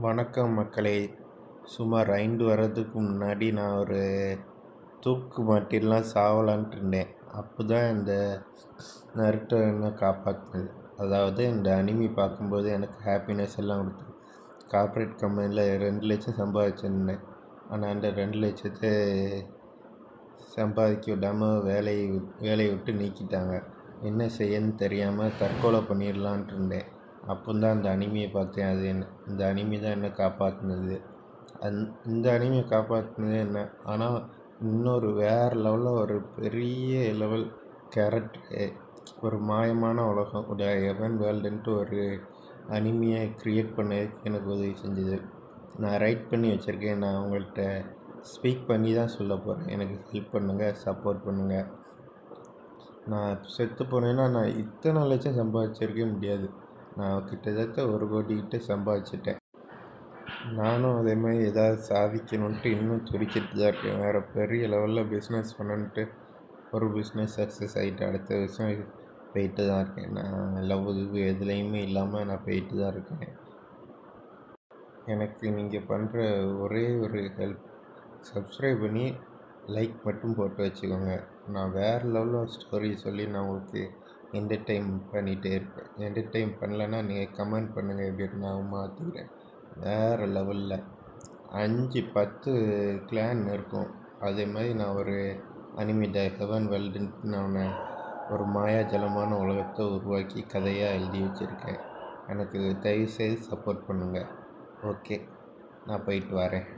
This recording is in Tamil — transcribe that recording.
வணக்கம் மக்களே. சுமார் 5 வருடத்துக்கு முன்னாடி நான் ஒரு தூக்கு மாட்டிலாம் சாவலான்ட்டு இருந்தேன். அப்போ தான் இந்த நருட்டோ என்ன காப்பாற்றுனது. அதாவது இந்த அனிமி பார்க்கும்போது எனக்கு ஹாப்பினஸ் எல்லாம் கொடுத்தது. கார்ப்பரேட் கம்பெனியில் 2 லட்சம் சம்பாதிச்சிருந்தேன். ஆனால் அந்த 2 லட்சத்தை சம்பாதிக்க விடாமல் வேலையை விட்டு நீக்கிட்டாங்க. என்ன செய்யன்னு தெரியாமல் தற்கொலை பண்ணிடலான்ட்டு இருந்தேன். அப்போ தான் அந்த அனிமியை பார்த்தேன். அது இந்த அனிமி தான் என்னை காப்பாற்றினது. இந்த அனிமியை காப்பாற்றினது என்ன, ஆனால் இன்னொரு வேறு லெவலில் ஒரு பெரிய லெவல் கேரக்டரு, ஒரு மாயமான உலகம், ஒரு ஹெவன் வேர்ல்டுன்ட்டு ஒரு அனிமியை க்ரியேட் பண்ணதுக்கு எனக்கு உதவி செஞ்சது. நான் ரைட் பண்ணி வச்சுருக்கேன். நான் உங்கள்கிட்ட ஸ்பீக் பண்ணி தான் சொல்ல போகிறேன். எனக்கு ஹெல்ப் பண்ணுங்கள், சப்போர்ட் பண்ணுங்கள். நான் செத்து போனேன்னா நான் இத்தனை லட்சம் சம்பாதிச்சிருக்கவே முடியாது. நான் கிட்டத்தட்ட 1 கோடி கிட்ட சம்பாதிச்சிட்டேன். நானும் அதே மாதிரி ஏதாவது சாதிக்கணுன்ட்டு இன்னும் துடிச்சிட்டு தான் இருக்கேன். வேறு பெரிய லெவலில் பிஸ்னஸ் பண்ணணுன்ட்டு ஒரு பிஸ்னஸ் சக்ஸஸ் ஆகிட்டு அடுத்த விஷயம் போயிட்டு தான் இருக்கேன். நான் லவ் எதுலேயுமே இல்லாமல் நான் போயிட்டு தான் இருக்கேன். எனக்கு நீங்கள் பண்ணுற ஒரே ஒரு ஹெல்ப், சப்ஸ்கிரைப் பண்ணி லைக் மட்டும் போட்டு வச்சுக்கோங்க. நான் வேறு லெவலில் ஸ்டோரி சொல்லி நான் உங்களுக்கு என்டர்டெயின் பண்ணிகிட்டே இருப்பேன். என்டர்டெயின் பண்ணலன்னா நீங்கள் கமெண்ட் பண்ணுங்கள், எப்படி நான் மாற்றிக்கிறேன். வேறு லெவலில் 5-10 கிளான் இருக்கும். அதே மாதிரி நான் ஒரு அனிமி ஹெவன் வேர்ல்டுன்ட்டு நான் ஒரு மாயாஜலமான உலகத்தை உருவாக்கி கதையாக எழுதி வச்சுருக்கேன். எனக்கு தயவுசெய்து சப்போர்ட் பண்ணுங்கள். ஓகே, நான் போயிட்டு வரேன்.